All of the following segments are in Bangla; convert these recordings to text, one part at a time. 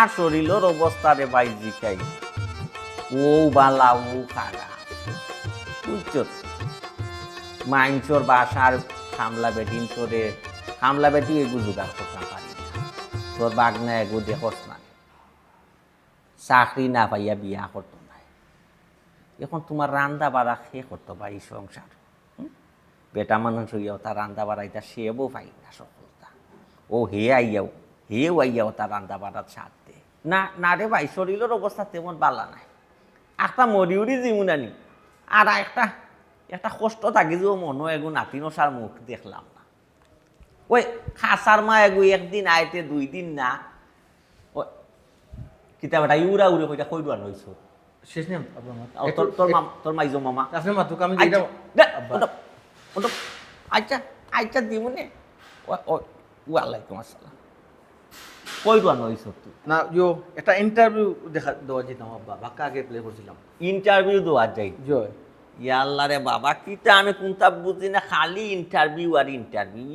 আমার শরীরের অবস্থা রে ভাই জিকাই ও বালা ও খারা বুঝছো মাইনসর বাসার খামলা বেটিন তোরে খামলা বেটি এগু জোগাড় করতে পারি না তোর বাগনা এগু দেখস না চাকরি না পাইয়া বিয়া করতো না এখন তোমার রান্দা বাড়া খেয়ে করতো ভাই সংসার বেটা মানুষ হইয়াও তার রান্দা বাড়াইতা সেবও পাই না সফলতা ও হেও আইয়াও তার রান্দা বাড়ার সাথ দে না না রে ভাই শরীরের অবস্থা তেমন বালা নাই একটা মরিউরি জীবনানি আর একটা একটা কষ্ট থাকি যে ও মনো এগু নাতিনসার মুখ দেখলাম না ওই খাসার মা এগু একদিন আইতে 2 দিন না ওই কিতাবটা ইউরা উড়ে কইটা কই দোয়ান হইছো শেষ নেই তোর মাইজো মামা আপনার মা তোকে আমি আচ্ছা আচ্ছা দিমুনে ওয়ালাইকুম আসসালাম কই দোয়ান হইছো তুই না ইয়ো একটা ইন্টারভিউ দেখা দেওয়া যেতাম আব্বা বাক্কা আগে প্লে করছিলাম ইন্টারভিউ দেওয়া যাই জয় ইয়াল্লা রে বাবা কিতা আমি কোনটা বুঝি না খালি ইন্টারভিউ আর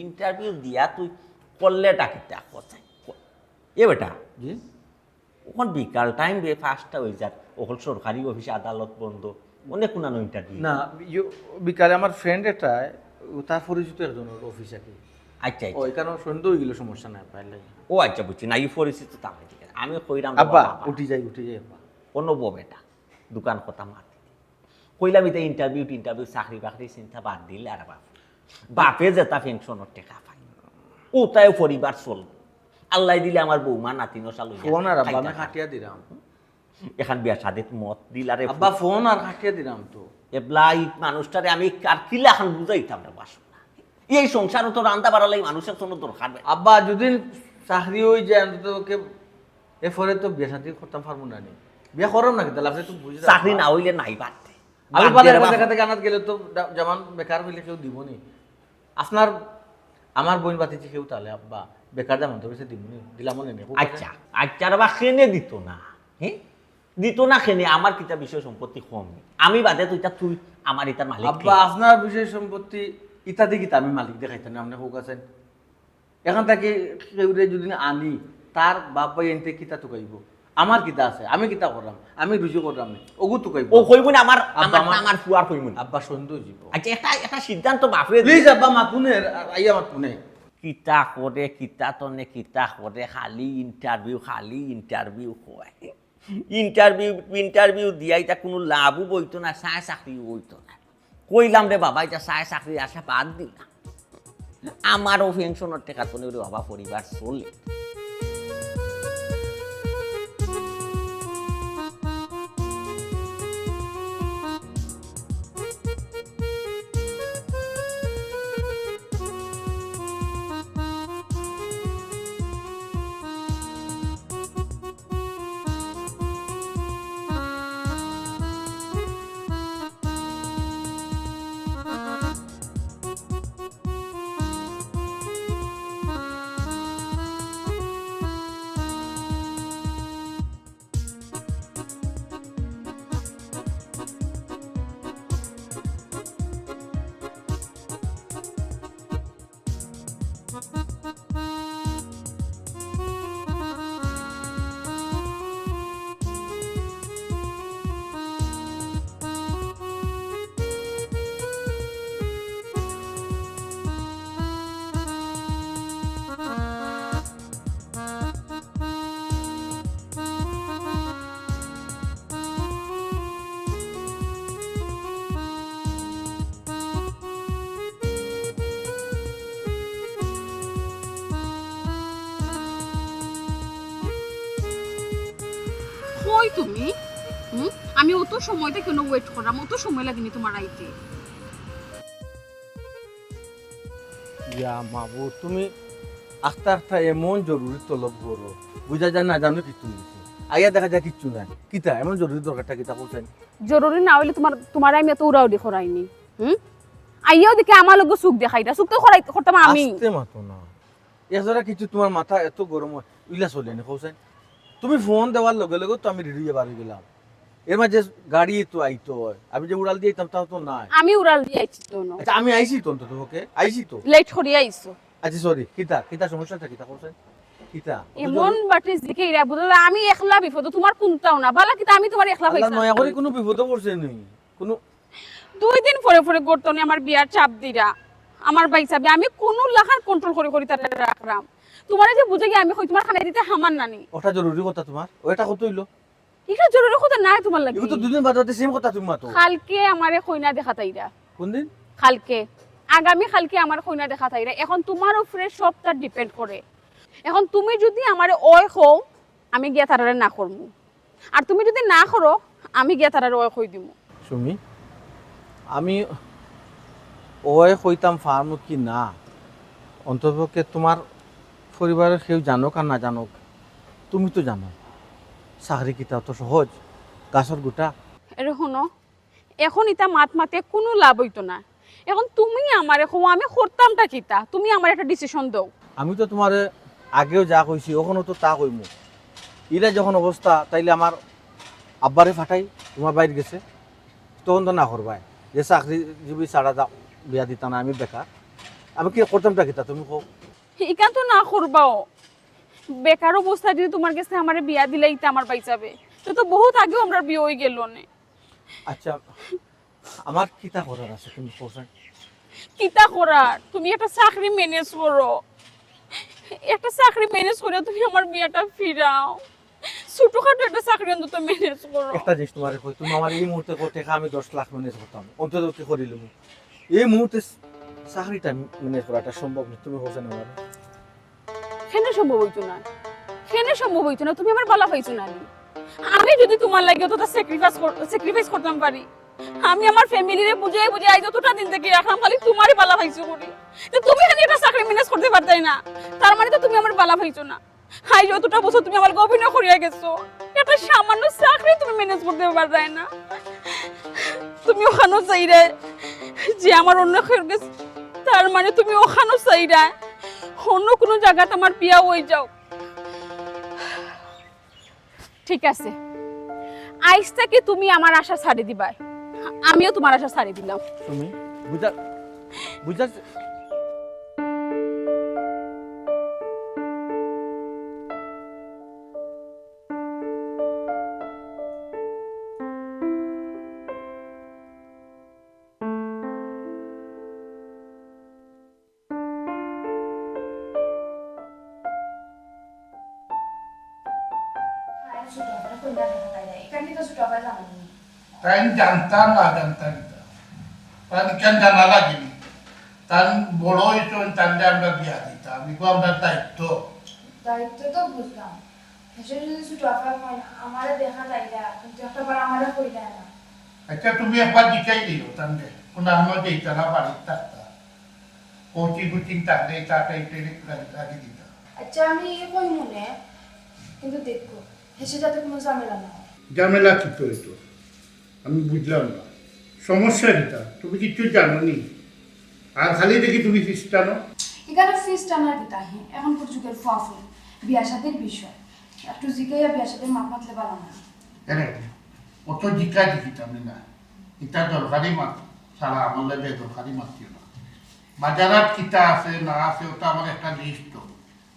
ইন্টারভিউ দিয়া তুই করলে ডাকিতা কোথায় এ বেটা জি ওখান বিকাল টাইম বে 5টা হয়ে যাক ওখান সরকারি অফিস আদালত বন্ধ অনেক কোনানো ইন্টারভিউ না বিকালে আমার ফ্রেন্ড এটা তার পরিচিত একজন অফিস আর কি আচ্ছা আচ্ছা ওই কারণে সন্দেহ হয়ে গেল সমস্যা নাই পাইলে ও আচ্ছা বুঝছি না এই পরিস্থিতি তাহলে ঠিক আছে আমি কইরাম আব্বা উঠি যাই আব্বা কোনো বেটা দোকান কথা মাতি কইলাম এটা ইন্টারভিউ চাকরি বাকরি চিন্তা বাদ দিলে আর বাপে যেটা পেনশনের টাকা পাই ও তাই পরিবার চল আল্লাহ দিলে আমার বৌমা নাতি নশাল ফোন আর আব্বা আমি খাটিয়া দিলাম এখন বিয়া সাদেত মত দিলারে আব্বা ফোন আর খাটিয়া দিলাম তো এবলাই মানুষটারে আমি আর কিলা এখন বুঝাইতাম না বাসন এই সংসারও তো রান্দা বাড়ালাই মানুষের কোনো দরকার নেই আব্বা যদি চাকরি হয়ে যায় অন্তত ওকে এরপরে তো বিয়ে শান্তি করতাম পারবো না নি বিয়ে করম না কিন্তু আপনি তো বুঝে চাকরি না হইলে নাই বাড়তে আমি পালে দেখা থেকে আনাত গেলে তো যেমন বেকার হইলে কেউ দিব নি আপনার আমার বোন বাতিছে কেউ তাহলে আব্বা বেকার যেমন তো বেশি দিব নি দিলাম মনে নেই আচ্ছা আচ্ছা বা খেনে দিত না হ্যাঁ দিত না খেনে আমার কিতা বিষয় সম্পত্তি কম আমি বাদে তুই আমার ইতার মালিক আব্বা আপনার বিষয় সম্পত্তি ইত্যাদি কিতা আমি মালিক দেখাইতেন আপনি হোক আছেন এখন তাকে কেউ যদি আনি তার বাপ ভাই এনতে কিতা টুকাইব আমার কিতা আছে আমি কিতা করলাম আমি রুজু করলাম ওগু টুকাইব ও কইব না আমার ফুয়ার কইব না আব্বা সন্দেহ জীব আচ্ছা একটা সিদ্ধান্ত বাপরে প্লিজ আব্বা মাতুনে আইয়া মাতুনে কিতা তনে কিতা করে খালি ইন্টারভিউ হয় ইন্টারভিউ দিয়া এটা কোনো লাভও বইতো না চায় চাকরিও বইতো না কইলাম রে বাবা এটা চায় চাকরি আশা বাদ দিলাম আমারও পেনশনের টাকা তো রে বাবা পরিবার চলে কই তুমি আমি অত সময়তে কেন ওয়েট করলাম অত সময় লাগেনি তোমার আইতে ইয়া মাবু তুমি আস্তে আস্তে এমন জরুরি তলব করো বুঝা যায় না জানো কিছু নিছে আইয়া দেখা যায় কিচ্ছু নাই কিতা এমন জরুরি দরকারটা কিতা করছেন জরুরি না হইলে তোমার আমি এত উড়াউড়ি করাইনি আইয়াও দেখে আমার লগে সুখ দেখাইতা সুখ তো করতাম আমি আস্তে মাতো না এছাড়া কিছু তোমার মাথা এত গরম হয় উইলা চলে না কৌছেন তুমি ফোন দেওয়ার লগে লগে তো আমি রেডি হয়ে বাড়ি গেলাম এর মাঝে গাড়ি তো আইতো হয় আমি যে উড়াল দিয়ে তাও তো নাই আমি উড়াল দিয়ে আইছি তো আচ্ছা আমি আইছি তো অন্তত ওকে আইছি তো লেট করিয়া আইছো আচ্ছা সরি কিতা সমস্যাটা কিতা করছেন কিতা এমন বাটে জিকে ইরা বুঝলে আমি একলা বিপদ তোমার কোনটাও না বালা কিতা আমি তোমার একলা আল্লাহ হইছি নয়া করে কোনো বিপদে পড়ছে নি কোনো 2 দিন পরে পরে গর্তনে আমার বিয়ার চাপ দিরা আমার ভাই চাবি আমি কোন লাখার কন্ট্রোল করে তার রাখরাম তোমার যে বুঝে গিয়ে আমি কই তোমার খানা দিতে হামান নানি ওটা জরুরি কথা তোমার ওটা কত হইলো এটা জরুরি কথা নাই তোমার লাগি এগুলো তো দুদিন বাদে সেম কথা তুমি মাতো কালকে আমারে কইনা দেখা তাইরা কোন দিন কালকে আগামী কালকে আমার কইনা দেখা তাইরা এখন তোমার উপরে সবটা ডিপেন্ড করে এখন তুমি যদি আমারে ওই হও আমি গিয়া তারারে না করমু আর তুমি যদি না করো আমি গিয়া তারারে ওই কই দিমু সুমি আমি ওই কইতাম ফার্ম কি না অন্ততপক্ষে তোমার পরিবারের কেউ জানুক আর না জানুক তুমি তো জানো চাকরি কিতা তো সহজ গাছর গোটা এর শুনো এখন ইটা মাত মাতে কোনো লাভ হইতো না এখন তুমি আমারে কও আমি করতামটা কিতা তুমি আমার একটা ডিসিশন দাও আমি তো তোমার আগেও যা কইছি ওখানেও তো তা কইমু ইরা যখন অবস্থা তাইলে আমার আব্বারে ফাটাই তোমার বাইরে গেছে তখন তো না করবাই যে চাকরিজীবী ছাড়া যা বিয়া দিতা না আমি বেকার আমি কি করতামটা কিতা তুমি কও ইকান তো না করবাও বেকার অবস্থা যদি তোমার কাছে আমারে বিয়া দিলে ইটা আমার পাই যাবে তো তো বহুত আগেও আমরা বিয়ে হয়ে গেল না আচ্ছা আমার কিতা করার আছে তুমি কোথায় কিতা করার তুমি একটা চাকরি ম্যানেজ করো একটা চাকরি ম্যানেজ করে তুমি আমার বিয়াটা ফিরাও ছোটখাটো একটা চাকরি অন্তত ম্যানেজ করো একটা জিনিস তোমার কই তুমি আমার এই মুহূর্তে করতে আমি 10 লাখ ম্যানেজ করতাম অন্তত কি করিলাম এই মুহূর্তে চাকরিটা ম্যানেজ করাটা সম্ভব না তুমি হোসেন আমার কেন সম্ভব হইতো না কেন সম্ভব হইতো না তুমি আমার বালা পাইছো না আমি যদি তোমার লাগে অতটা স্যাক্রিফাইস করতাম পারি আমি আমার ফ্যামিলিরে বুঝাই বুঝাই আই যতটা দিন থেকে রাখলাম খালি তোমারই বালা পাইছো করি তো তুমি খালি একটা চাকরি ম্যানেজ করতে পারতাই না তার মানে তো তুমি আমার বালা পাইছো না হাই যতটা বছর তুমি আমার অভিনয় করিয়া গেছো একটা সামান্য চাকরি তুমি ম্যানেজ করতে পারতাই না তুমি ওখানেও চাইরে যে আমার অন্য কেউ গেছে তার মানে তুমি ওখানেও চাইরা অন্য কোনো জায়গাতে আমার বিয়া হয়ে যাও ঠিক আছে আইস থেকে তুমি আমার আশা ছাড়ি দিবা আমিও তোমার আশা ছাড়ি দিলাম তুমি বুঝা তাই জানতাম না জানতাম তার কেন জানা লাগেনি তার বড় হয়েছে তার আমরা বিয়া দিতাম এগুলো আমরা দায়িত্ব দায়িত্ব তো বুঝলাম এসে যদি ছোট আকার হয় আমারে দেখা যায় না কিন্তু একটা বার আমারে কই দেয় না আচ্ছা তুমি একবার জিকাই দিও তাহলে কোনো আমার যেটা না বাড়ির থাকতা কোচিং কুচিং থাকলে তাকে লাগিয়ে দিতাম আচ্ছা আমি কই মনে কিন্তু দেখো হেসে যাতে কোনো ঝামেলা না হয় ঝামেলা কি করে তো আমি বুঝলাম না সমস্যা কিটা তুমি কিছু জানো নি আর খালি দেখি তুমি খ্রিস্টানো এখানে ফিস টানার দিতা হে এখন যুগের ফুয়াফুল বিয়া শাদির বিষয় একটু জিগাইয়া বিয়া শাদির মাপ মাতলে পারা না এরে অত জিকা দিতাম না এটা দরকারি মাত ছাড়া আমার লাগে দরকারি মাতিও না বাজারাত কিতা আছে না আছে ওটা আমার একটা লিস্ট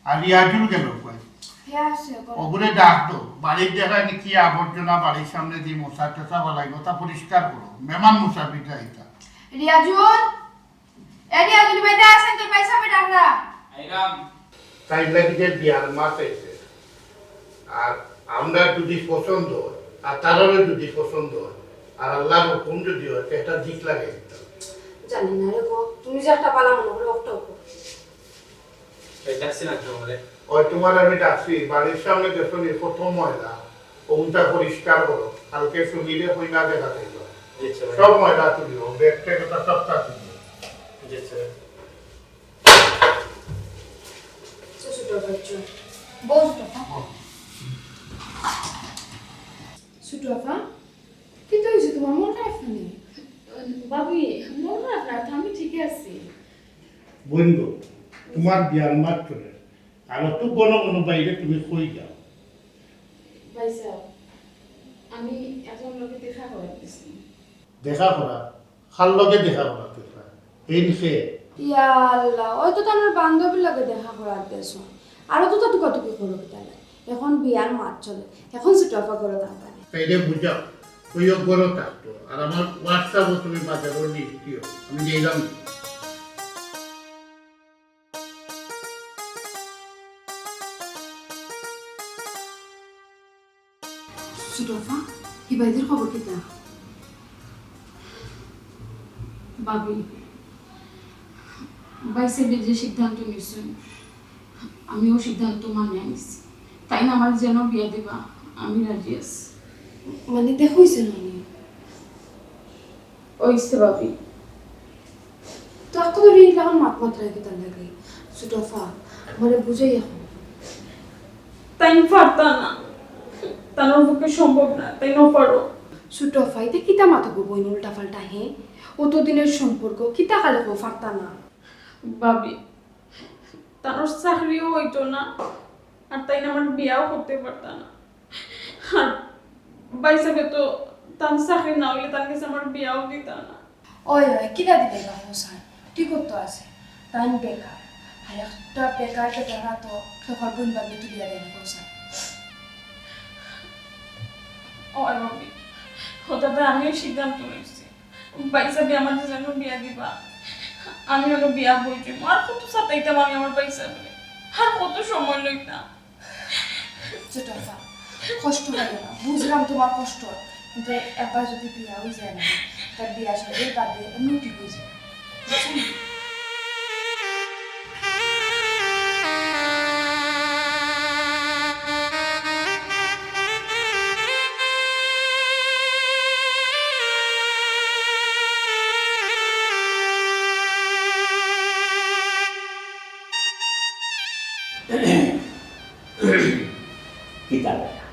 আর রিয়াজুল গেল কই হ্যাঁ আছে ওগুলো ডাক দো বাড়ির জায়গায় নাকি আবর্জনা বাড়ির সামনে দিয়ে মশা টসা বালাইব তা পরিষ্কার করো মেমান মুসাফিরটা এটা রিয়াজুল এ রিয়াজুল বেটা আছেন তোর পয়সা পে ডাকরা তাই লাগে যে বিয়ার মাস এসে আর আমরা যদি পছন্দ হয় আর তারারও যদি পছন্দ হয় আর আল্লাহর হুকুম যদি হয় একটা দিক লাগে জানি না রে গো তুমি যে একটা পালা মনে করে একটা উপর ওই তোমার আমি ডাকছি বাড়ির সামনে যখন প্রথম ময়লা ওটা পরিষ্কার করো কালকে সুবিধে হই না দেখা থাকবে সব ময়লা তুলিও ব্যাগটা কথা সবটা তুলিও ছোট বাচ্চা বল ছোট আপা কি তো হয়েছে তোমার মন খারাপ নেই বাবি মন খারাপ না আমি ঠিক আছি বন্ধু তোমার বিয়ার মাত্র আর অত কোনো কোনো বাইরে তুমি কই যাও ভাইসা আমি এখন লোকে দেখা করাইতেছি দেখা করা খাল লগে দেখা করা এই নিচে ইয়া আল্লাহ ওই তো তোমার বান্ধবীর লগে দেখা করার দেশ আরো তো টুকাটুকি করো তাহলে এখন বিয়ার মাঠ চলে এখন সুটফা করো তাড়াতাড়ি তাইলে বুঝাও ওইও গরো থাকতো আর আমার হোয়াটসঅ্যাপও তুমি বাজারের লিস্ট দিও আমি যেলাম সুটফা কি বাইদের খবর কিতা ভাবি বাইসে যে সিদ্ধান্ত নিয়েছেন আমিও সিদ্ধান্ত মানিয়ে নিছি তাই না আমার যেন বিয়ে দিবা আমি রাজি আছি মানে দেখইছে না ওইসে ভাবি তো এত ধরে এখন মাত মাত্রায় কিতা লাগে সুটফা মানে বুঝাই এখন তাই পারতা না তার পক্ষে সম্ভব না তাই না পারো সুটফা এটা কিতা মাথা করবো উল্টা পাল্টা হে অতদিনের সম্পর্ক কিতা কালে কো ফারতা না ভাবি তার চাকরিও হইতো না আর তাই না আমার বিয়াও করতে পারতাম না আর বাইসাবে তো তার চাকরি না হইলে তার কাছে আমার বিয়াও দিতাম না ওই ওই কিতা দিতে গেল স্যার ঠিক তো আছে তাই বেকার আর একটা বেকার টাকা তো খেপার বোন বাবু তুলিয়া দেয় না স্যার ও ভাবি হঠাৎ আমিও সিদ্ধান্ত নিয়েছি বাইসাবে আমাদের জন্য বিয়া দিবা আমি হলো বিয়া বইছি আর কত সাতাইতাম আমি আমার বাইসাবে আর কত সময় লইতাম সুটফা কষ্ট লাগে না বুঝলাম তোমার কষ্ট কিন্তু একবার যদি বিয়া হয়ে যায় না তার বিয়া সাথে বাদে এমনি ঠিক হয়ে যায় বুঝছেন? কিতা দেখা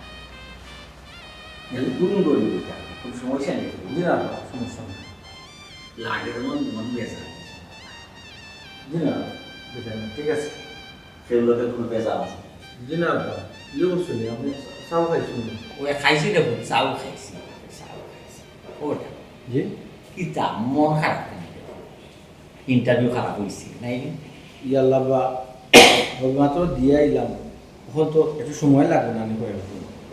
গুণ করি বুঝা খুব সমস্যা নেই জি না আব্বা, সমস্যা নেই। লাগে যেমন মন বেজা জি না বেটা, ঠিক আছে। সেগুলোতে কোনো বেজা আছে জি না আব্বা, ইয়ে করছো নি, আপনি চাও খাইছেন না? ওই খাইছি দেখুন চাউ খাইছি ওটা জি কিতা মন খারাপ কেন ইন্টারভিউ খারাপ হয়েছে নাই ইয়াল্লা বা মাত্র দিয়ে আইলাম এখন তো একটু সময় লাগবে না আমি কয়ে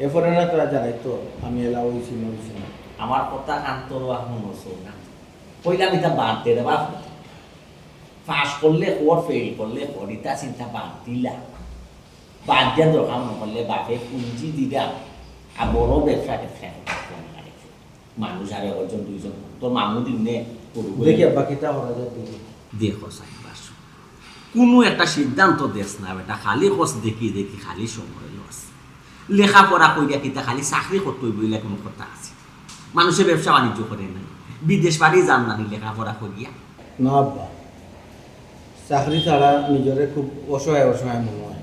এরপরে না তোরা জানাই তো আমি এলা হয়েছি না হয়েছি না। আমার কথা কান্তর এখন নসর না কইলাম এটা বাদ দে দেবা পাস করলে ওর ফেল করলে পরিতা চিন্তা বাদ দিলা বাদ দিয়া দরকার নহলে বাপে পুঁজি দিলাম আর বড় ব্যবসা ক্ষেত্রে মানুষ আর একজন দুইজন তোর মামু দিনে দেখি আব্বা কিতা করা যায় দেখি। দেখো চাইবাস কোনো একটা সিদ্ধান্ত দেশ না বেটা খালি খোঁজ দেখি দেখি খালি সময় লস লেখাপড়া করিয়া কিতা খালি চাকরি করতে বইলে কোনো কথা আছে মানুষে ব্যবসা বাণিজ্য করে নাই বিদেশ বাড়ি যান না লেখাপড়া করিয়া না আব্বা চাকরি ছাড়া নিজরে খুব অসহায় অসহায় মনে হয়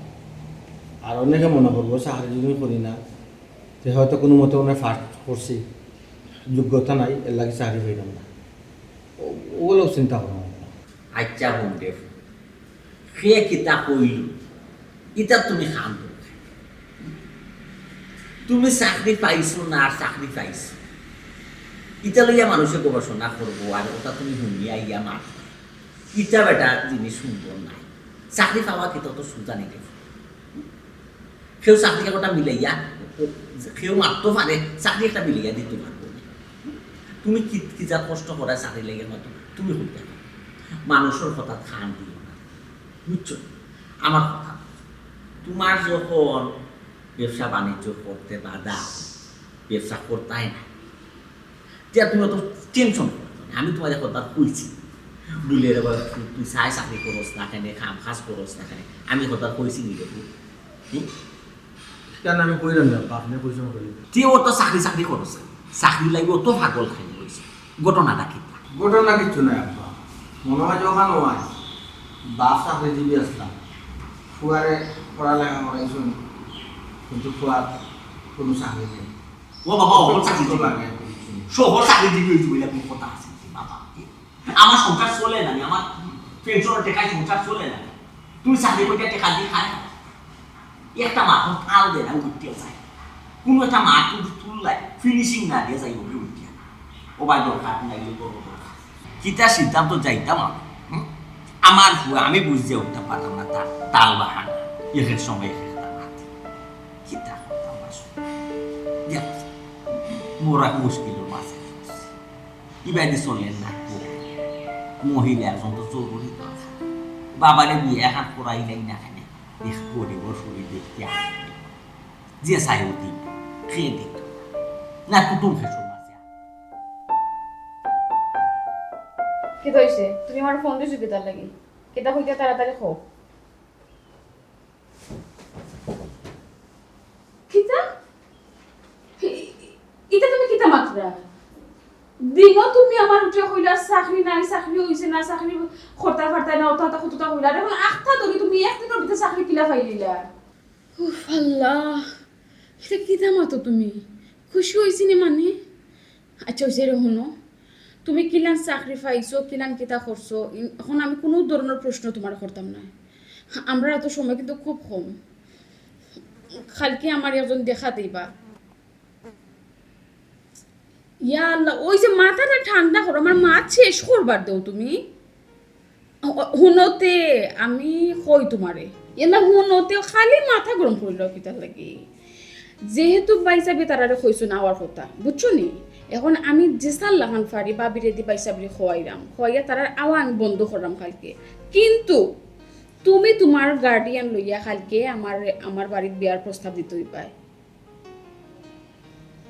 আর অনেকে মনে করবো চাকরি যদি করি না যে হয়তো কোনো মতে মনে ফার্স্ট করছি যোগ্যতা নাই এর লাগে চাকরি পাইলাম না ওগুলো চিন্তা করো আচ্ছা বোন দেব সে কিতা কইল ইটা তুমি খান তুমি চাকরি পাইছো না আর চাকরি পাইছো ইটা লইয়া মানুষে গবেষণা করবো আর ওটা তুমি শুনিয়া ইয়া মার ইটা বেটা জিনিস সুন্দর নাই চাকরি পাওয়া কি তত সুজা নেই সেও চাকরি একটা মিলাইয়া সেও মারতে পারে চাকরি একটা মিলাইয়া দিতে পারবো না তুমি কি যা কষ্ট করা চাকরি লেগে হয়তো তুমি হইতে পারো মানুষের কথা খান দিও না বুঝছো আমার কথা তোমার যখন ব্যবসা বাণিজ্য করতে বাধা ব্যবসা করতাই না যে তুমি অত টেনশন করতো না আমি তোমাদের কথা কইছি বুঝলে তুই চাই চাকরি করস না কেন খাম খাস করস না কেন আমি কথা কইছি নিলে কেন আমি কইলাম না আপনি পরিশ্রম করি তুই ও তো চাকরি চাকরি করস চাকরি লাগবে অত ভাগল খাই বলছে ঘটনাটা কি ঘটনা কিচ্ছু নাই আব্বা মনে হয় যখন নয় বাপ চাকরিজীবী আসলাম ফুয়ারে পড়ালেখা করাইছুন কিন্তু ফুয়ার কোনো চাকরি নেই ও বাবা ও চাকরি তো লাগে শহর চাকরিজীবী হয়েছে বলে কোনো কথা আছে বাবা আমার সংসার চলে না আমার পেনশনের টেকায় সংসার চলে না তুমি চাকরি করে টেকা দিয়ে খায় না একটা মাথা তাল দেয় না উঠতে যায় কোনো একটা মাঠ তুললাই ফিনিশিং না দিয়ে যাই ওকে উঠতে ও ভাই দরকার নাই কিতা সিদ্ধান্ত যাইতাম আমার ভুয়া আমি বুঝতে উঠতে পারলাম না তার তাল বাহানা একের সময় একটা মাতি কিতা করতাম আসলে দেখ মোরা মুশকিলের মাঝে ইবাইদি চললেন না মহিলা একজন তো জরুরি দরকার বাবারে বিয়ে এখন করাইলাই না কেন এক গরিবর শরীর দেখতে আসবে যে চাই দিক খেয়ে দিত না কুটুম খেসো মাঝে কি হইছে তুমি আমার ফোন দিছো কি তার লাগি কেটা হইতে তাড়াতাড়ি খো কিতা এটা তুমি কিতা মাত্রা দিনও তুমি আমার উঠে কইলা চাকরি নাই চাকরি হইছে না চাকরি খরতা ফারতা না অত কতটা কইলা এখন আখটা ধরে তুমি একদিনের ভিতরে চাকরি কিলা পাইলিলা উফ আল্লাহ এটা কিতা মাতো তুমি খুশি হইছি নি মানে আচ্ছা হইছে রে শুনো তুমি কিলান চাকরি পাইছো কিলান কিতা করছো এখন আমি কোনো ধরনের প্রশ্ন তোমার করতাম না আমরা এত সময় কিন্তু খুব কম কালকে আমার একজন দেখা দিবা ইয়া আল্লাহ ওই যে মাথাটা ঠান্ডা করো আমার মাথা শেষ করবার দেও তুমি হুনতে আমি কই তোমারে এলা হুনতে খালি মাথা গরম করিল কিতার লাগি যেহেতু বাইসাবি তারারে কইছো না আমার কথা বুঝছো নি এখন আমি যে সাল লাগান ফারি বাবিরে দি বাইসাবি খোয়াইরাম খোয়াইয়া তারার আওয়ান বন্ধ করলাম কালকে কিন্তু তুমি তোমার গার্ডিয়ান লইয়া কালকে আমার বাড়ির বিয়ার প্রস্তাব দিতে হইবাই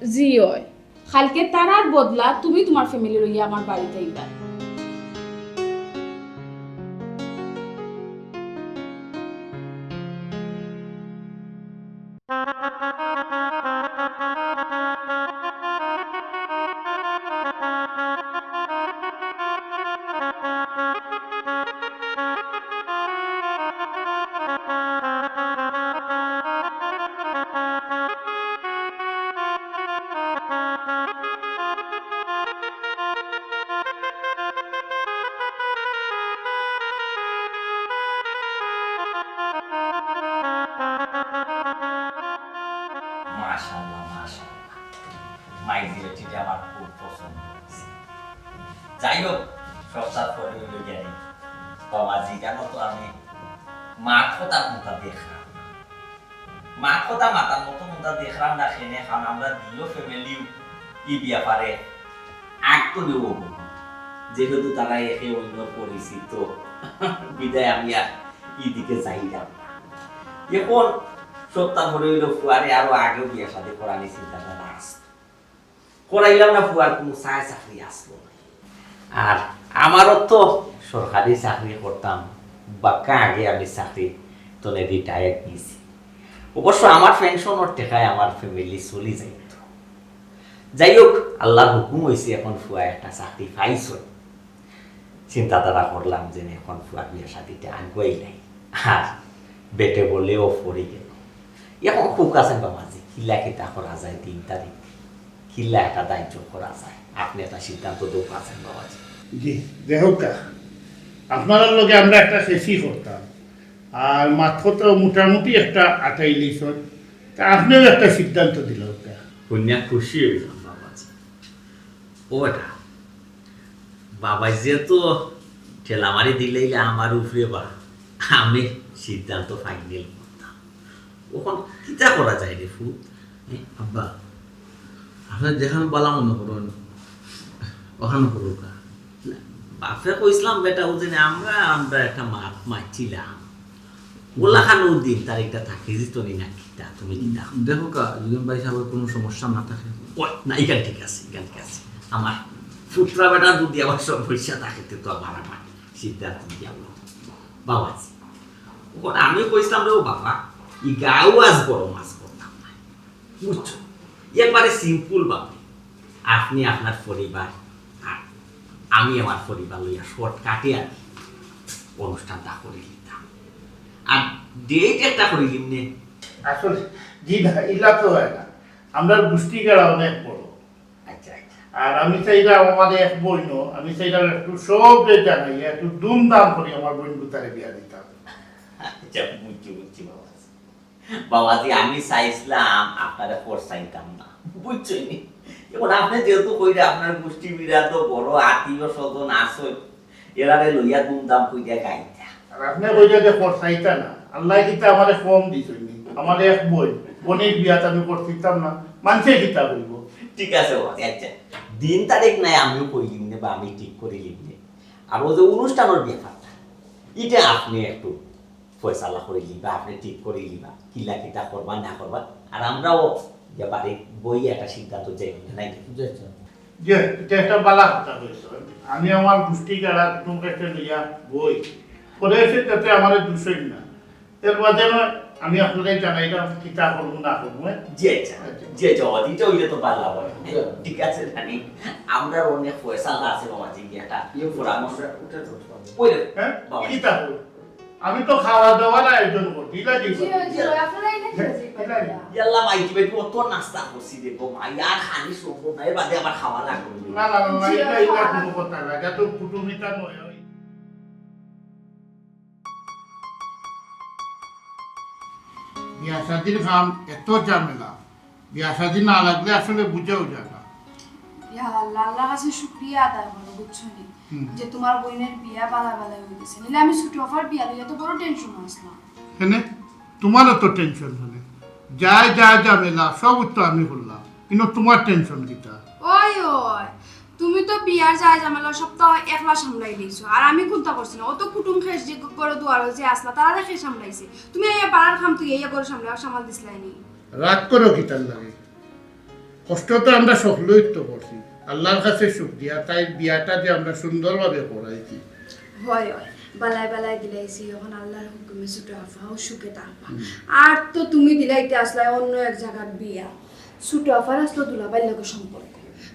জি হয় কালকে তারার বদলা তুমি তোমার ফ্যামিলি লইয়া আমার বাড়িতে আইবা মাশাআল্লাহ মাশাআল্লাহ মাইজির চিঠি আমার খুব পছন্দ হয়েছে যাই হোক সপ্তাহ পরে হইল জ্ঞানী বাবাজি জানো তো আমি মা খোদার মতো দেখলাম মা খোদা মাতার মতো মতো দেখলাম না সেনে কারণ আমরা দিও ফ্যামিলিও ই ব্যাপারে আগ তো দেব যেহেতু তারা একে অন্য পরিচিত বিদায় আমি আর ইদিকে যাইলাম এখন সপ্তাহ পরে হইল ফুয়ারে আরো আগেও বিয়ে সাথে করানি চিন্তাধারা আসতো করাইলাম না ফুয়ার কোনো চায় চাকরি আসলো না আর আমারও তো সরকারি চাকরি করতাম বাক্কা আগে আমি চাকরি তো রিটায়ার নিয়েছি অবশ্য আমার পেনশনের টেকায় আমার ফ্যামিলি চলি যাইত যাই হোক আল্লাহর হুকুম হয়েছে এখন ফুয়া একটা চাকরি পাইছ চিন্তাধারা করলাম যে এখন ফুয়ার বিয়ে সাথীতে আগুয়াই নাই আর বেটে বলেও পড়ে গেল এখন খুব আছেন বাবাজি কিল্লা কিতা করা যায় 3 তারিখ কিল্লা একটা দায়িত্ব করা যায় আপনি একটা সিদ্ধান্ত দেব আছেন বাবাজি জি দেহকা আপনার লগে আমরা একটা শেষই করতাম আর মাত্র তো মোটামুটি একটা আটাই লিছন তা আপনিও একটা সিদ্ধান্ত দিল কন্যা খুশি হইলাম বাবাজি ওটা বাবাজি তো ঠেলামারি দিলেই আমার উপরে বা আমি সিদ্ধান্ত ফাইনাল করতাম ওখান কিতা করা যায় রে ফুট আব্বা আপনার যেখানে বলা মনে করুন ওখানে করুক বাপে কইছিলাম বেটা ওদিনে আমরা একটা মাপ মারছিলাম ওলা খানো দিন তারিখটা থাকে যেত না কিতা তুমি কিতা দেখো কা যদি ভাই সাহেবের কোনো সমস্যা না থাকে ওই না এখান ঠিক আছে এখান ঠিক আছে আমার ফুটরা বেটা যদি আবার সব পয়সা থাকে তো আমার আমার সিদ্ধান্ত দিয়া বাবাজি ওখানে আমি কইছিলাম রে ও বাবা ই গাও আজ বড় মাছ করতাম না বুঝছো একবারে সিম্পল ভাবে আপনি আপনার পরিবার আর আমি আমার পরিবার লইয়া শর্ট কাটে আর অনুষ্ঠানটা করে নিতাম আর ডেট একটা করে নিমনে আসলে জি না ইলা তো হয় না আমরা গোষ্ঠী গেলা অনেক বড় আচ্ছা আচ্ছা আর আমি চাইলাম আমাদের এক বইন আমি চাইলাম একটু সব জানাই একটু ধুমধাম করে আমার বোন গুতারে বিয়া দিতাম আচ্ছা বুঝছি বাবাজি বাবাজি আমি চাইছিলাম আপনারা চাইতাম না বুঝছই নি এখন আপনি যেহেতু কইরা আপনার গোষ্ঠী বিরাট তো বড় আত্মীয় স্বজন আসো এরারে লইয়া ধুমধাম কইরা গাইতা আর আপনি কইলে যে চাইতা না আল্লাহ কিতা আমারে কম দিছনি আমার এক বই বোনের বিয়াত আমি করছিতাম না মানুষে কিতা বলবো ঠিক আছে বাবাজি, আচ্ছা দিন তারিখ নাই আমিও কই লিখনে বা আমি ঠিক করে লিখনে। আর ও যে অনুষ্ঠানের ব্যাপারটা এটা আপনি একটু ফয়সালা করে লিবা, আপনি ঠিক করে লিবা কিলা কিতা করবা না করবা। আর আমরাও যে বাড়ির বই একটা সিদ্ধান্ত যাই নাই। যে এটা একটা বালা কথা হয়েছে আমি আমার গোষ্ঠী গাড়া কুটুম কাছে লইয়া বই করে এসে যাতে আমার দুশোই না এর বাদে আমি আপনাদের জানাইলাম কিতা করবো না করবো জি আচ্ছা, জি আচ্ছা অদিটা হইলে তো পারলা হয়। ঠিক আছে জানি আমরা অনেক ফয়সালা আছে বাবাজি, একটা পরামর্শ ওই হ্যাঁ বাবা কিতা করবো আমি তো খাওয়া দাওয়ার আয়োজন করছি লাগি আপনারা এনে খেয়েছি ইয়াল্লা মাইকি বেটি অত নাস্তা করছি দেখো মা ইয়ার খানি সম্ভব না, এর বাদে আবার খাওয়া লাগবে। না না না এটা এটা কোনো কথা না এটা তো কুটুমিতা নয় বিয়া শাদির কাম এত ঝামেলা বিয়া শাদি না লাগলে আসলে বুঝেও যায় না ইয়া আল্লাহ আল্লাহর কাছে শুকরিয়া আদায় করো বুঝছো নি যে তোমার বোনের বিয়া বালা বালা হয়ে গেছে নিলে আমি ছোট অফার বিয়া লইয়া তো বড় টেনশন আসলাম কেন তোমারও তো টেনশন হলে যায় যায় ঝামেলা সব তো আমি করলাম কিন্তু তোমার টেনশন কিটা ওই ওই তুমি তো বিয়ার যায় ঝামেলা সব তো একলা সামলাই দিয়েছো আর আমি কোনটা করছি না অত কুটুম খেস যে করে দুয়ার যে আসলা তারা রেখে সামলাইছে তুমি এই পাড়ার খাম তুই এই করে সামাল দিছলাই নি রাগ করো কিতার লাগে কষ্ট তো আমরা সকলেই তো করছি আল্লাহর কাছে শুকরিয়া তাই বিয়াটা যে আমরা সুন্দরভাবে করাইছি হয় হয় বালাই বালাই দিলাইছি এখন আল্লাহর হুকুমে ছোট আফাও সুখে থাকবা আর তো তুমি দিলাইতে আসলাই অন্য এক জায়গার বিয়া ছোট আফার আসলো দুলাবাইর লোকের সম্পর্ক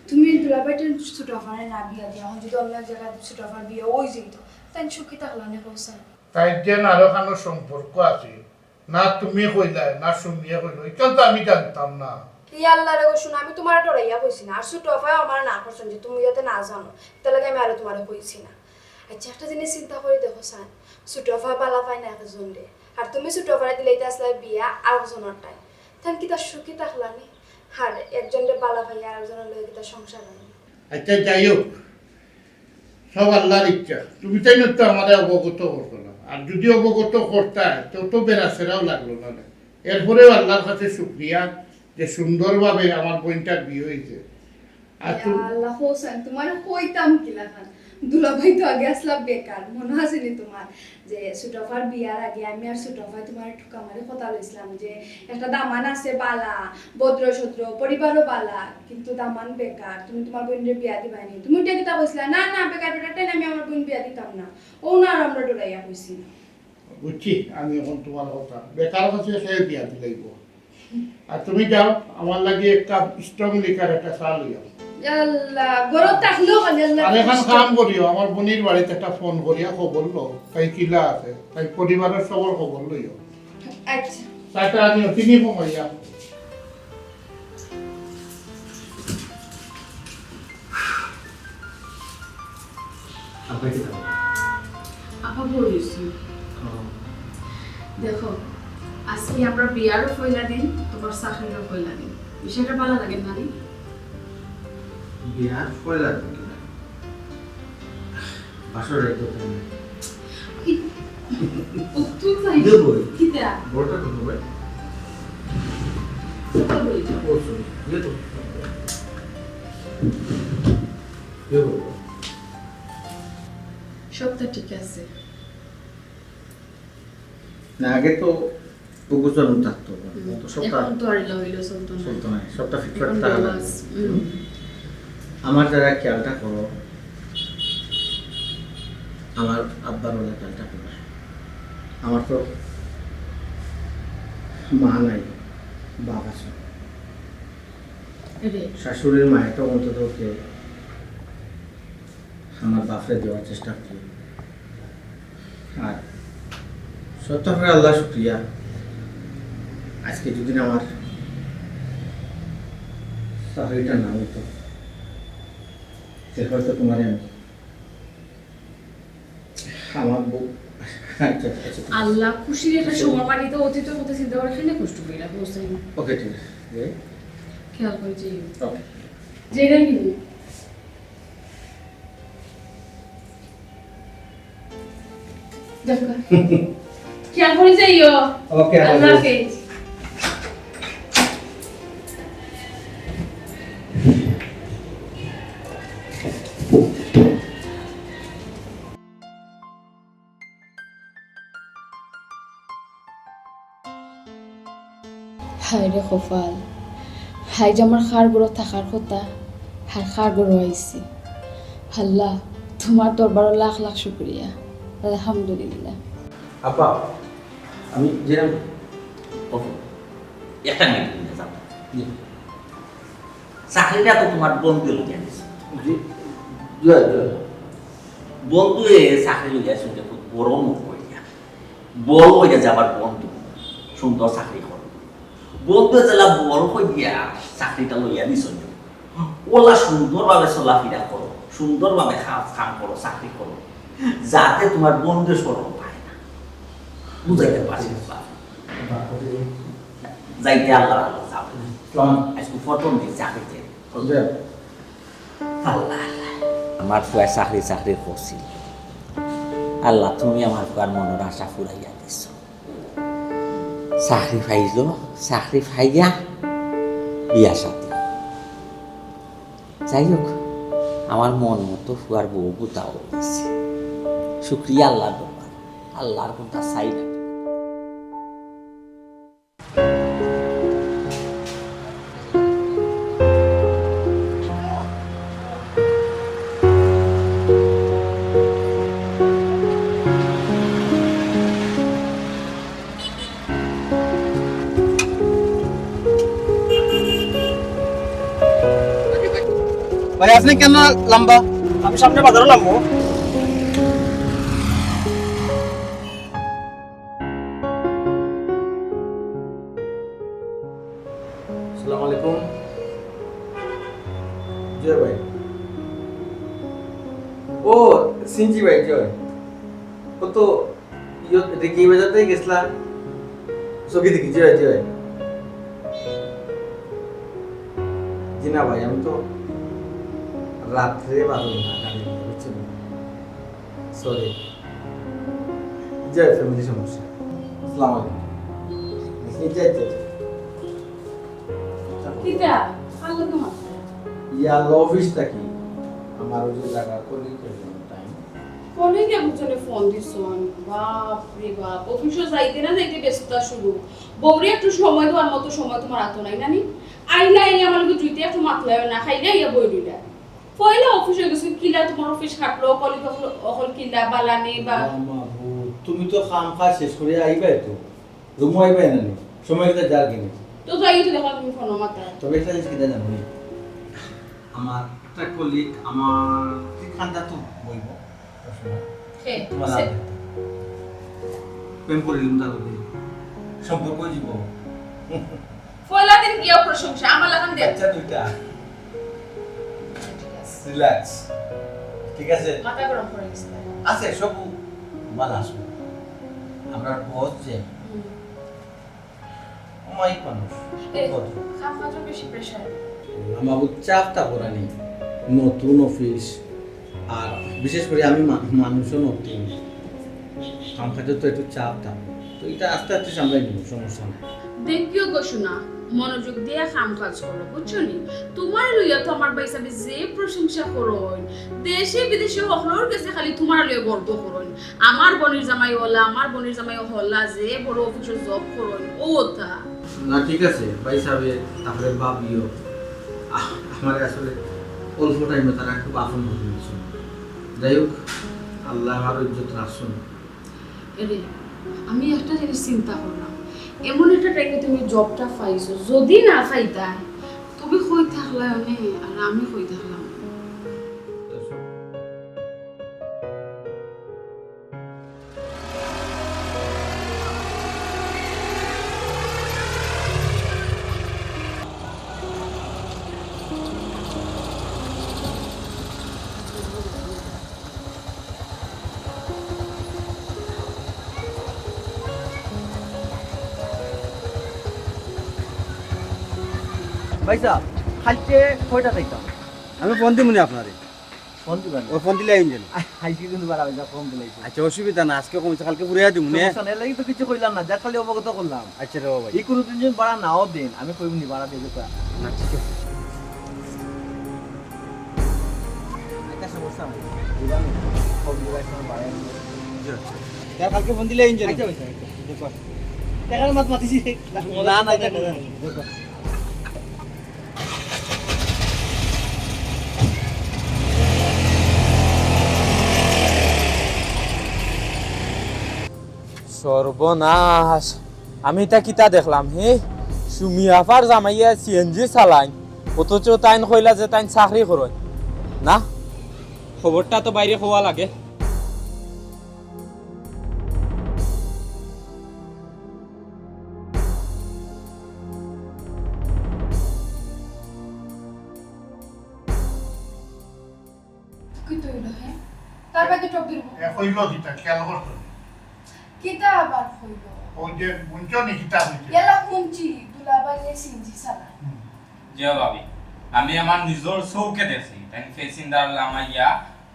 তুমি দুলাবাইটের ছোট আফারে না বিয়া দিয়া এখন যদি অন্য এক জায়গায় ছোট আফার বিয়া ওই যেত তাই সুখে থাকলা না কৌশল তাই যেন আরো খানো সম্পর্ক আছে না তুমি কইলাই না শুনিয়ে কইল এটা তো আমি জানতাম না ইয়া আল্লাহ রে শুনো আমি তোমার ডরাইয়া কইছি না আর ছোট আফায় আমার না করছেন যে তুমি যাতে না জানো তাহলে আমি আরো তোমার কইছি না আচ্ছা একটা জিনিস চিন্তা করে দেখো সান ছোট আফা বালা পাই না একজন রে আর তুমি ছোট আফারে দিলাইতে আসলে বিয়া আর একজনের টাই তাহলে কি তার সুখী থাকলা নি আর একজনের বালা পাই আর একজনের লগে কি তার সংসার হয় আচ্ছা যাই হোক সব আল্লাহর ইচ্ছা তুমি তাই না তো আমাদের অবগত করতো না আর যদি অবগত করতে তো তো বেড়াছেরাও লাগলো না এরপরেও আল্লাহর কাছে শুক্রিয়া যে সুন্দরভাবে আমার বোনটার বিয়ে হয়েছে আর তুমি আল্লাহ হোসেন তোমার কইতাম কিলা খান দুলাভাই তো আগে আসলা বেকার মনে আসেনি তোমার যে ছোটফার বিয়ার আগে আমি আর ছোটফাই তোমার ঠুকা মারে কথা লইছিলাম যে একটা দামান আছে বালা ভদ্র সদ্র পরিবারও বালা কিন্তু দামান বেকার তুমি তোমার বোনের বিয়া দিবানি তুমি উঠে কিতা কইছিলা না না বেকার বেকারটাই আমি আমার বোন বিয়া দিতাম না ও না আর আমরা ডরাইয়া কইছি না বুঝছি আমি এখন তোমার কথা বেকার কাছে সে বিয়া দিলাইব আর তুমি যাও আমার লাগে একটা স্ট্রং লিকার একটা চা লইয়া আল্লাহ গরো থাকলেও আল্লাহ আর এখন কাম করিও আমার বোনের বাড়িতে একটা ফোন করিয়া খবর লো তাই কিলা আছে তাই পরিবারের সবার খবর লইও আচ্ছা চাটা আনিও তিনি কমাইয়া আপা বলিছি দেখো আজকে আমরা বিয়ারও ফয়লা দিন তোমার চাকরিরও ফয়লা দিন বিষয়টা ভালো লাগে না বিহার পয়লা বাসর রেখে তুই চাই দেবই কিতা বড়টা তো হবে কথা বলি ওসো ये तो দেবো সবটা ঠিক আছে না আগে তো বুঝানো থাকতো তো সবটা এখন তো আর হইলো চলতো না চলতো না সবটা ফিটফাট এখন থাকা বাস, আমার যারা খেয়ালটা করো আমার আব্বার ওরা খেয়ালটা করো আমার তো মা নাই বাপ আছে রে শাশুড়ির মায়েরটা অন্তত ওকে আমার বাপরে দেওয়ার চেষ্টা করি আর সত্য করে আল্লাহ শুক্রিয়া আজকে যদি আমার চাকরিটা না হইতো হয়তো তোমার আমি আমার বউ আচ্ছা আচ্ছা আল্লাহ খুশির একটা সময় বাড়িতে অতীতের কথা চিন্তা করে এখানে কষ্ট করি না বুঝতে ওকে ঠিক আছে খেয়াল করে যে ওকে যেটা নিব দেখা খেয়াল করে যাইও। ওকে, আল্লাহ হাফেজ। হায় রে কপাল, হাই যে আমার খার গড় থাকার কথা, হার খার গড় আইছি। আল্লাহ তোমার দরবার লাখ লাখ শুক্রিয়া, আলহামদুলিল্লাহ। আপা আমি যেরকম একটা মিনিট নিয়ে যাও। চাকরিটা তো তোমার বন্ধু লইয়া দিছে। জয় জয় বন্ধু চাকরি লইয়া শুনতে খুব বড় মুখ করিয়া বড় হইয়া যাবার বন্ধু সুন্দর চাকরি করো। বন্ধু জেলা বড় হইয়া চাকরিটা লইয়া দিছ, ওলা সুন্দরভাবে চলাফেরা করো, সুন্দরভাবে কাম করো, চাকরি করো, যাতে তোমার বন্ধু সরম পায় না। বুঝাইতে পারছি যাইতে আল্লাহ আল্লাহ যাবে আজকে প্রথম দিন চাকরিতে আল্লাহ আমার ফুয়া চাকরি চাকরি করছিল। আল্লাহ তুমি আমার ফুয়ার মনের আশা ফুরাইয়া দিছ। চাকরি পাইল, চাকরি পাইয়া বিয়া সাথে। যাই হোক আমার মন মতো ফুয়ার বউ বুতাও গেছে। শুক্রিয়া আল্লাহর দরবার, আল্লাহর কোনটা চাই না। ভাই আপনি কেন লম্বা? আমি সামনে বাজারে নামবো। আসসালামু আলাইকুম। জয় ভাই। ও সিনজি ভাই জয়। কত দেখি বাজাতে গেছলা সকি দেখি জয় জয়। জি না ভাই, আমি তো রাত্রে বাজে না গাড়ি বুঝছেন, সরি। জয় ফ্যামিলি সমস্যা। আসসালামু আলাইকুম। জয় জয়। কিটা আল্লাহ তোমার ইয়া অফিসটা কি আমার ওই যে জায়গা কলি টাইম ফোনে কে বুঝলে ফোন দিছন? বাপ রে বাপ, অফিসে যাইতে না যাইতে ব্যস্ততা শুরু। বউরে একটু সময় দেওয়ার মতো সময় তোমার হাতে নাই নানি। আইলা এই আমার লগে জুইতে একটু মাতলায় না খাইলা ইয়া বই দিলা। পয়লা অফিসে গেছে কিলা তোমার অফিস কাটলো, কলি অকল কিলা বালানি বা তুমি তো খাম খা শেষ করে আইবাই তো রুমো আইবাই না সময় কিটা যার কিনে। তো যাই তো দেখো তুমি ফোন মাতা। তবে একটা জিনিস কিটা জানো আমার একটা কলিগ আমার ঠিকানটা তো বলবো হে তোমার প্রেম করিলাম তার সম্পর্ক জীব পয়লা দিন গিয়া প্রশংসা আমার লাগান দে। আচ্ছা দুইটা রিল্যাক্স, ঠিক আছে? মাথা গরম করে দিছ। আছে সব ভালো আসবে। আমরা বস যে ওমাই মানুষ খামাজও বেশি প্রেসার। আমার চাপটা করা নেই, নতুন অফিস আর বিশেষ করে আমি মানুষও নতুন, আমার কাছে তো একটু চাপ থাকবে, তো এটা আস্তে আস্তে সামলাই নিব, সমস্যা নেই। দেখিও গো শোনা, মনোযোগ দিয়ে কাম কাজ করো, বুঝছো নি? তোমার লইয়া তো আমার বাইসাবে যে প্রশংসা করোন, দেশে বিদেশে হলর কাছে খালি তোমার লইয়া গর্ব করোন। আমার বোনের জামাই হলা, আমার বোনের জামাই হলা যে বড় অফিসে জব করোন, ও তা না ঠিক আছে ভাই সাহেব, তারপরে ভাবিও আমার আসলে অল্প টাইমে তারা খুব আপন হয়ে গেছে। যাই হোক আল্লাহ আমার ইজ্জত রাখুন। এরে আমি একটা জিনিস চিন্তা করলাম, এমন একটা টাইমে তুমি জবটা পাইছো, যদি না পাইতা তুমি কই থাকলা মানে আর আমি কই থাকলাম। ভাই সাহেব খাইতে কয়টা চাইতাম? আমি ফোন দিমুনি আপনারে। ফোন দিবেন ও ফোন দিলে আইন যেন আইসি কিন্তু বাড়া হইলা ফোন দিলাইছে আচ্ছা অসুবিধা না আজকে কমছে কালকে ঘুরিয়া দিব নে সমস্যা নাই, এর লাগি তো কিছু কইলাম না, যা খালি অবগত করলাম। আচ্ছা রে বাবা এই কোনো দিন যদি বাড়া নাও দেন আমি কইব নি বাড়া দিয়ে দিতে। না ঠিক আছে একটা সমস্যা নাই, দিলাম ফোন দিবাইছ বাড়া। তার কালকে ফোন দিলে আইন যেন আচ্ছা ভাই, দেখো টাকার মাত মাতিছি না না দেখো সর্বনাশ আমি তা কিতা দেখলাম হে সুমি আফার জামাইয়া সিএনজি চালাই অথচ তাইন কইলা যে তাইন চাকরি করয় না খবরটা তো বাইরে হওয়া লাগে কি তৈল হ্যাঁ তার বাদে টপ দিব হইল কিতা খেয়াল করতো কিতা আবার হইল ওই যে বুঝছো নি কিতা হইছে এলা শুনছি দুলাবাইয়ে সিনজি সালা জিয়া ভাবি আমি আমার নিজের চৌকে দেখছি তাই ফেসিন্দার লামাইয়া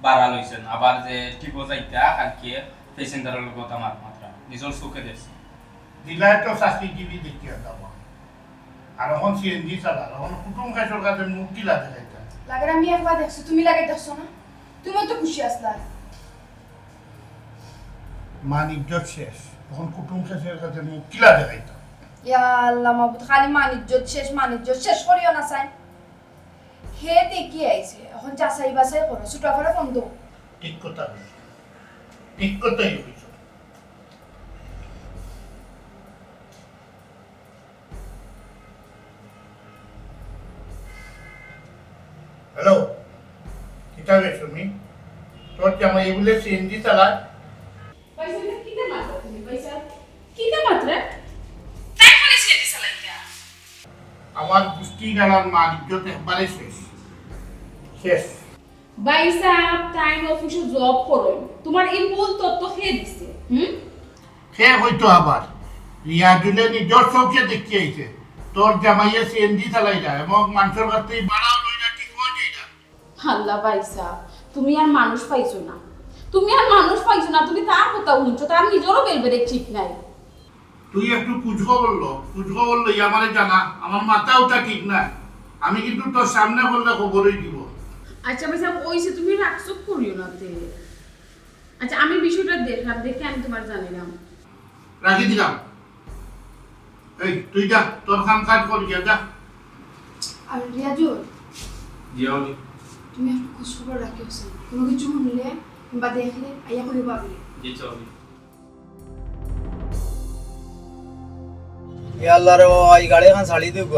বাড়া লইছেন আবার যে টিপো যাইতা কালকে ফেসিন্দারের লগত আমার মাত্রা নিজের চৌকে দেখছি দিলাই তো চাকরিজীবী দেখিয়া যাব আর এখন সিএনজি চালা এখন কুটুম খাইছর কাছে মুখ কিলা দেখাইতা লাগে আমি একবার দেখছি তুমি লাগে দেখছো না তুমি তো খুশি আসলা মান ইজ্জত শেষ এখন কুটুম খাইছর কাছে মুখ কিলা দেখাইতা ইয়া আল্লাহ মাবুদ খালি মানিজ্জত শেষ করিও না চাই হে দেখি আইছে এখন যাচাই বাছাই করো ছোট করে ফোন দাও ঠিক কথা হইছে ঠিক কথাই হইছে হ্যালো কিতা বে তুমি তোর জামাই বলে সিএনজি চালায় পয়সা কিতে মাত্রা তুমি পয়সা কিতে মাত্রা তাই খালি সিএনজি চালাইতা আমার পুষ্টি গালার মান ইজ্জত একবারে শেষ শেষ পয়সা টাইম অফিসে জব করো তোমার এই মূল তত্ত্ব খেয়ে দিছে সে হয়তো আবার রিয়াজুলে নিজের চোখে দেখি আইছে তোর জামাইয়ে সিএনজি চালাই না এবং মানুষের কাছ থেকে বাড়াও লই না ঠিক হয়ে যায় না আল্লাহ পয়সা তুমি আর মানুষ পাইছো না তুমি তার কথা শুনছো তার নিজেরও বেলবেরে ঠিক নাই তুই একটু কুচকো বললো আমারে জানা আমার মাথা ওটা ঠিক না আমি কিন্তু তোর সামনে বললে খবরই দিব আচ্ছা পয়সা কইছে তুমি রাখছো করিও না তে আচ্ছা আমি বিষয়টা দেখলাম দেখে আমি তোমার জানিলাম রাখি দিলাম এই তুই যা তোর কাম কাজ কর গিয়া যা আর রিয়াজুল জিয়া ভাবি তুমি একটু খোঁজ খবর রাখিও কোনো কিছু শুনলে বা দেখলে আইয়া কইও পাবি জি ভাবি এ আল্লাহ রে বাবা এই গাড়ি এখন ছাড়ি দেব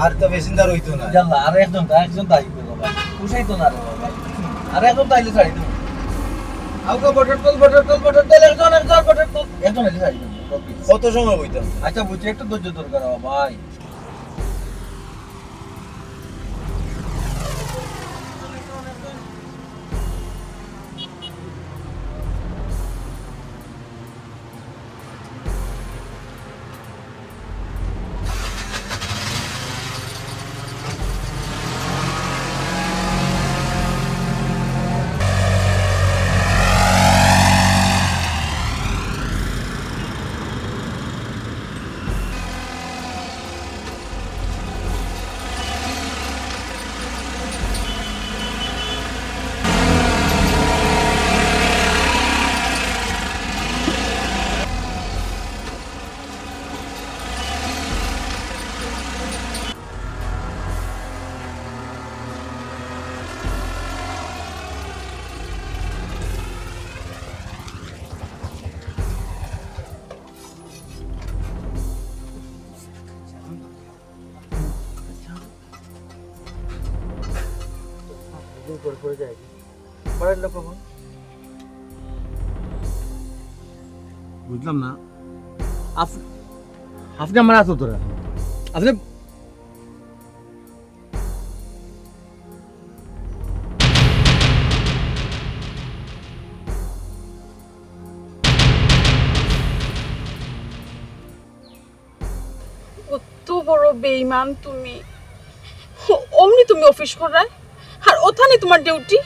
আর তো বেশিন্দার হইতো না জানলা আর একজন তাই করো ভাই খুশাই তো না রে ভাই আর একজন তাইলে ছাড়ি দেব আউকা বটর তেল একজন বটর তেল একজন এলে ছাড়ি দেব কত সময় হইতাম আচ্ছা বুঝছি একটু ধৈর্য দরকার ভাই পড়ে যায় পড়ার লোক কখন বুঝলাম না আপনি আমার আছো তোরা আপনি কত বড় বেঈমান তুমি অমনি তুমি অফিস করায় আর ওখানে তোমার ডিউটি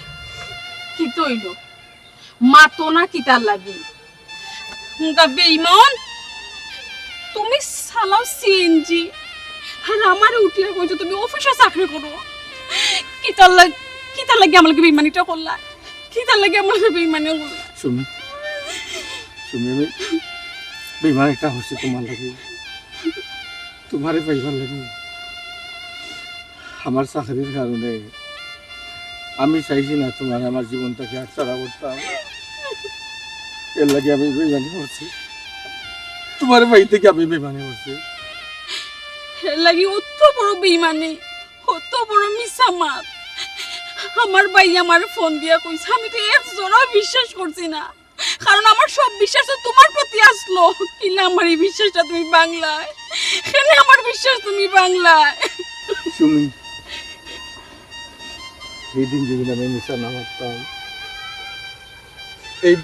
কি তৈল মাতো না কিতার লাগি হুঙ্গা বেঈমান তুমি সালাও সিএনজি আর আমার উঠিয়া কইছো তুমি অফিসে চাকরি করো কিতার লাগি আমাকে বেঈমানিটা করলা কিতার লাগি আমাকে বেঈমানি করলা তুমি তুমি আমি বেমান একটা হচ্ছে তোমার লাগে তোমারে পাইবার লাগে আমার চাকরির কারণে আমি চাইছি না তোমার আমার জীবনটাকে আটচারা করতাম এর লাগে আমি বেমানি করছি তোমার বাড়ি থেকে আমি বেমানি করছি লাগি অত বড় বেঈমানি অত বড় মিসামাত আমার ভাই আমার ফোন দিয়া কইছে আমি তো এক জোড়া বিশ্বাস করছি না কারণ আমার সব বিশ্বাস তো তোমার প্রতি আসলো কিনা আমার এই বিশ্বাসটা তুমি বাংলায় কেন আমার বিশ্বাস তুমি বাংলায় তুমি এই দিন যদি আমি মিশা না মারতাম এই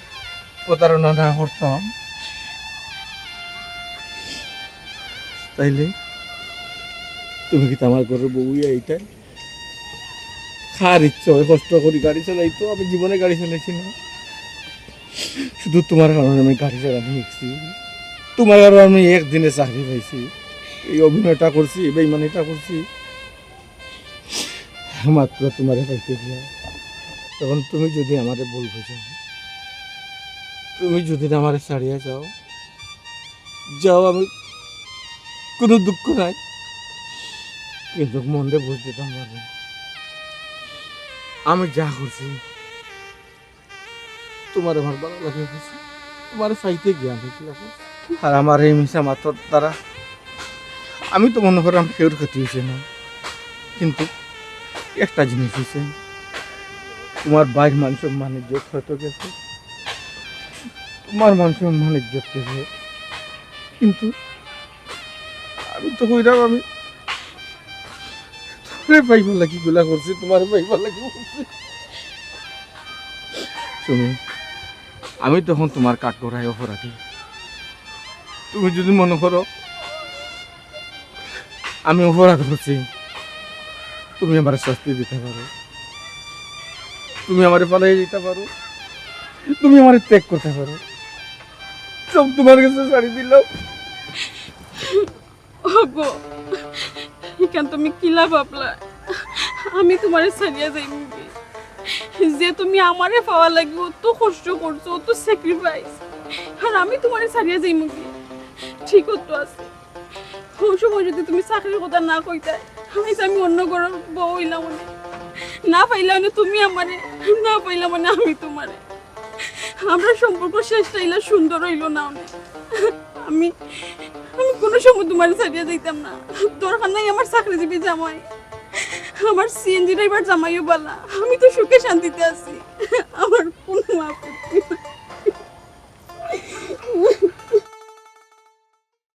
প্রতারণা না করতাম তাইলে তুমি কি আমার ঘরের বউইয়া এইটাই খার ইচ্ছে হয় কষ্ট করি গাড়ি চালাইতো আমি জীবনে গাড়ি চালাইছি না শুধু তোমার কারণে আমি গাড়ি চালাতে শিখছি তোমার কারণে আমি একদিনে চাকরি পাইছি এই অভিনয়টা করছি বেইমানিটা করছি মাত্র তোমারে পাইতে দিয়া তখন তুমি যদি আমারে ভুল বুঝো তুমি যদি আমারে ছাড়িয়ে যাও যাও আমি কোনো দুঃখ নাই কিন্তু মনে বুঝ দিতাম পারবে আমি যা করছি তোমার আমার ভালো লাগে গেছে তোমার চাইতে জ্ঞান হয়েছিল আর আমার এই মিশা মাত্র দ্বারা আমি তো মনে করলাম কেউর ক্ষতি হয়েছে না কিন্তু একটা জিনিস হয়েছে তোমার বাইর মান সম্মান ইজ্জত হয়তো গেছে তোমার মান সম্মান ইজ্জত গেছে কিন্তু আমি তো কইরাম আমি তোমার পাইবার লাগি গুলা করছি তোমার পাইবার লাগি করছি তুমি আমি তখন তোমার কাঠ করাই অপরাধী তুমি যদি মনে করো আমি অপরাধ করছি তুমি আমার শাস্তি দিতে পারো তুমি আমার পালাই দিতে পারো তুমি আমার ত্যাগ করতে পারো সব তোমার কাছে ছাড়ি দিলাম ওগো এখান তুমি কিলা ভাবলা আমি তোমারে ছাড়িয়া যাই মুখে যে তুমি আমারে পাওয়া লাগি অত কষ্ট করছো অত স্যাক্রিফাইস আর আমি তোমারে ছাড়িয়া যাই মুখে ঠিক তো আছে ওই সময় যদি তুমি চাকরির কথা না কইতে আমি অন্য ঘর বউ হইলাম না পাইলাম না তুমি আমারে না পাইলাম মানে আমি তোমারে আমরা সম্পর্ক শেষটা ইলা সুন্দর হইল না অনেক আমি আমি কোনো সময় তোমার ছাড়িয়ে যাইতাম না দরকার নাই আমার চাকরিজীবী জামাই আমার সিএনজি ড্রাইভার জামাইও বলা আমি তো সুখে শান্তিতে আছি আমার কোনো আপত্তি নাই